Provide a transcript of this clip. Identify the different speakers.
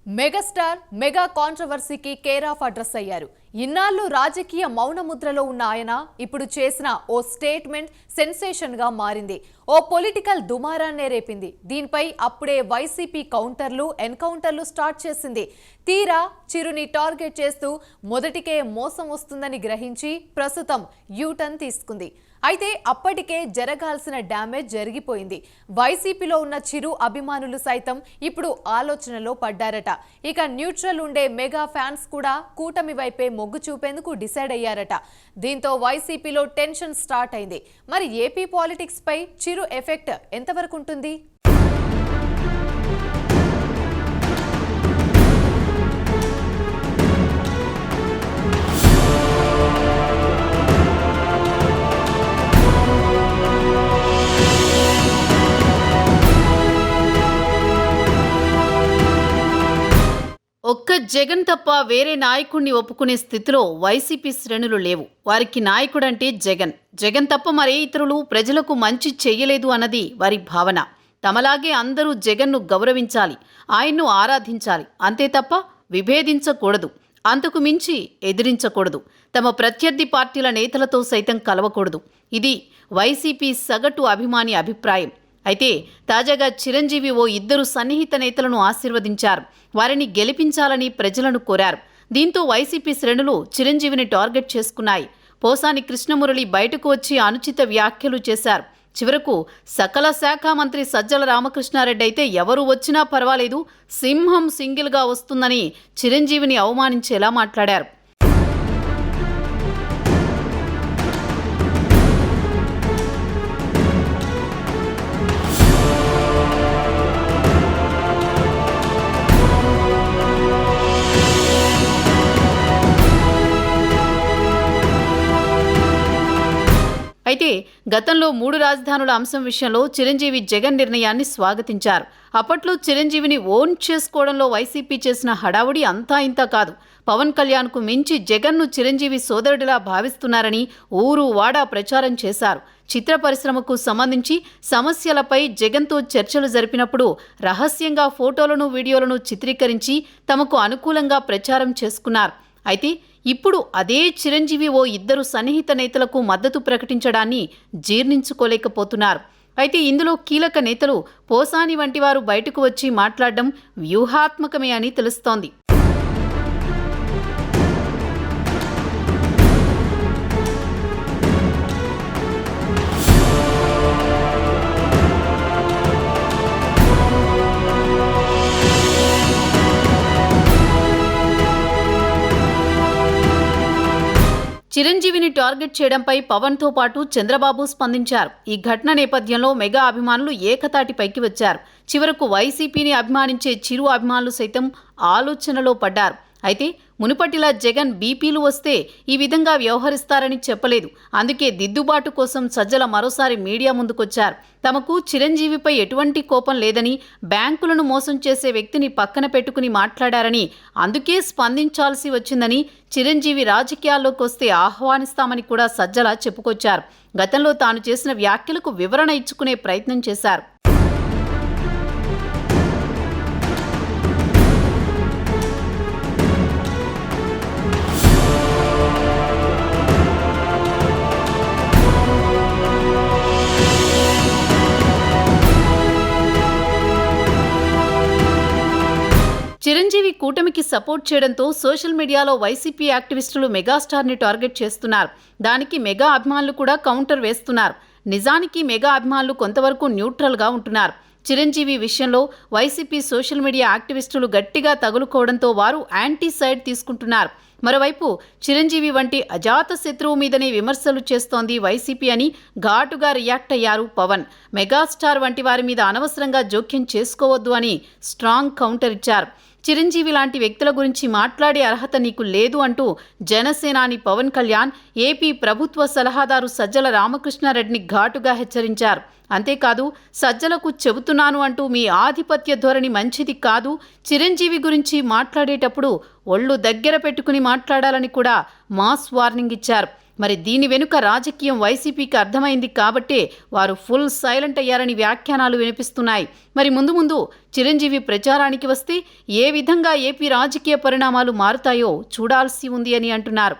Speaker 1: Megastar mega కాంట్రవర్సీకి care of address అయ్యారు. ఇన్నాళ్ళు రాజకీయ మౌన ముద్రలో ఉన్న ఆయన ఇప్పుడు చేసిన ఓ స్టేట్మెంట్ సెన్సేషన్ గా మారింది. ఓ పొలిటికల్ దుమారాన్నే రేపింది. దీనిపై అప్పుడే వైసీపీ కౌంటర్లు ఎన్కౌంటర్లు స్టార్ట్ చేసింది. తీరా చిరుని టార్గెట్ చేస్తూ మొదటికే మోసం వస్తుందని గ్రహించి ప్రస్తుతం యూటర్న్ తీసుకుంది. అయితే అప్పటికే జరగాల్సిన డ్యామేజ్ జరిగిపోయింది. వైసీపీలో ఉన్న చిరు అభిమానులు సైతం ఇప్పుడు ఆలోచనలో పడ్డారట. ఇక న్యూట్రల్ ఉండే మెగా ఫ్యాన్స్ కూడా కూటమి వైపే మొగ్గు చూపేందుకు డిసైడ్ అయ్యారట. దీంతో వైసీపీలో టెన్షన్ స్టార్ట్ అయింది. మరి ఏపీ పాలిటిక్స్ పై చిరు ఎఫెక్ట్ ఎంతవరకు ఉంటుంది?
Speaker 2: ఒక్క జగన్ తప్ప వేరే నాయకుడిని ఒప్పుకునే స్థితిలో వైసీపీ శ్రేణులు లేవు. వారికి నాయకుడంటే జగన్. జగన్ తప్ప మరే ఇతరులు ప్రజలకు మంచి చెయ్యలేదు అన్నది వారి భావన. తమలాగే అందరూ జగన్ను గౌరవించాలి, ఆయన్ను ఆరాధించాలి, అంతే తప్ప విభేదించకూడదు, అంతకు మించి ఎదిరించకూడదు, తమ ప్రత్యర్థి పార్టీల నేతలతో సైతం కలవకూడదు. ఇది వైసీపీ సగటు అభిమాని అభిప్రాయం. అయితే తాజాగా చిరంజీవి ఓ ఇద్దరు సన్నిహిత నేతలను ఆశీర్వదించారు. వారిని గెలిపించాలని ప్రజలను కోరారు. దీంతో వైసీపీ శ్రేణులు చిరంజీవిని టార్గెట్ చేసుకున్నాయి. పోసాని కృష్ణమురళి బయటకు వచ్చి అనుచిత వ్యాఖ్యలు చేశారు. చివరకు సకల శాఖ మంత్రి సజ్జల రామకృష్ణారెడ్డి అయితే ఎవరు వచ్చినా పర్వాలేదు, సింహం సింగిల్గా వస్తుందని చిరంజీవిని అవమానించేలా మాట్లాడారు. అయితే గతంలో 3 రాజధానుల అంశం విషయంలో చిరంజీవి జగన్ నిర్ణయాన్ని స్వాగతించారు. అప్పట్లో చిరంజీవిని ఓన్ చేసుకోవడంలో వైసీపీ చేసిన హడావుడి అంతా ఇంతా కాదు. పవన్ కళ్యాణ్కు మించి జగన్ను చిరంజీవి సోదరుడిలా భావిస్తున్నారని ఊరు వాడా ప్రచారం చేశారు. చిత్ర పరిశ్రమకు సంబంధించి సమస్యలపై జగన్తో చర్చలు జరిపినప్పుడు రహస్యంగా ఫోటోలను వీడియోలను చిత్రీకరించి తమకు అనుకూలంగా ప్రచారం చేసుకున్నారు. అయితే ఇప్పుడు అదే చిరంజీవి ఓ ఇద్దరు సన్నిహిత నేతలకు మద్దతు ప్రకటించడాన్ని జీర్ణించుకోలేకపోతున్నారు. అయితే ఇందులో కీలక నేతలు పోసాని వంటి వారు బయటకు వచ్చి మాట్లాడడం వ్యూహాత్మకమే అని తెలుస్తోంది. చిరంజీవిని టార్గెట్ చేయడంపై పవన్తో పాటు చంద్రబాబు స్పందించారు. ఈ ఘటన నేపథ్యంలో మెగా అభిమానులు ఏకతాటిపైకి వచ్చారు. చివరకు వైసీపీని అభిమానించే చిరు అభిమానులు సైతం ఆలోచనలో పడ్డారు. అయితే మునుపటిలా జగన్ బీపీలు వస్తే ఈ విధంగా వ్యవహరిస్తారని చెప్పలేదు. అందుకే దిద్దుబాటు కోసం సజ్జల మరోసారి మీడియా ముందుకొచ్చారు. తమకు చిరంజీవిపై ఎటువంటి కోపం లేదని, బ్యాంకులను మోసం చేసే వ్యక్తిని పక్కన పెట్టుకుని మాట్లాడారని, అందుకే స్పందించాల్సి వచ్చిందని, చిరంజీవి రాజకీయాల్లోకి వస్తే ఆహ్వానిస్తామని కూడా సజ్జల చెప్పుకొచ్చారు. గతంలో తాను చేసిన వ్యాఖ్యలకు వివరణ ఇచ్చుకునే ప్రయత్నం చేశారు. చిరంజీవి కూటమికి సపోర్ట్ చేయడంతో సోషల్ మీడియాలో వైసీపీ యాక్టివిస్టులు మెగాస్టార్ని టార్గెట్ చేస్తున్నారు. దానికి మెగా అభిమానులు కూడా కౌంటర్ వేస్తున్నారు. నిజానికి మెగా అభిమానులు కొంతవరకు న్యూట్రల్గా ఉంటున్నారు. చిరంజీవి విషయంలో వైసీపీ సోషల్ మీడియా యాక్టివిస్టులు గట్టిగా తగులుకోవడంతో వారు యాంటీ సైడ్ తీసుకుంటున్నారు. మరోవైపు చిరంజీవి వంటి అజాత శత్రువు మీదనే విమర్శలు చేస్తోంది వైసీపీ అని ఘాటుగా రియాక్ట్ అయ్యారు పవన్. మెగాస్టార్ వంటి వారి మీద అనవసరంగా జోక్యం చేసుకోవద్దు అని స్ట్రాంగ్ కౌంటర్ ఇచ్చారు. చిరంజీవి లాంటి వ్యక్తుల గురించి మాట్లాడే అర్హత నీకు లేదు అంటూ జనసేనాని పవన్ కళ్యాణ్ ఏపీ ప్రభుత్వ సలహాదారు సజ్జల రామకృష్ణారెడ్డిని ఘాటుగా హెచ్చరించారు. అంతేకాదు సజ్జలకు చెబుతున్నాను అంటూ మీ ఆధిపత్య ధోరణి మంచిది కాదు, చిరంజీవి గురించి మాట్లాడేటప్పుడు ఒళ్ళు దగ్గర పెట్టుకుని మాట్లాడాలని కూడా మాస్ వార్నింగ్ ఇచ్చారు. మరి దీని వెనుక రాజకీయం వైసీపీకి అర్థమైంది కాబట్టే వారు ఫుల్ సైలెంట్ అయ్యారని వ్యాఖ్యానాలు వినిపిస్తున్నాయి. మరి ముందు ముందు చిరంజీవి ప్రచారానికి వస్తే ఏ విధంగా ఏపీ రాజకీయ పరిణామాలు మారుతాయో చూడాల్సి ఉంది అని అంటున్నారు.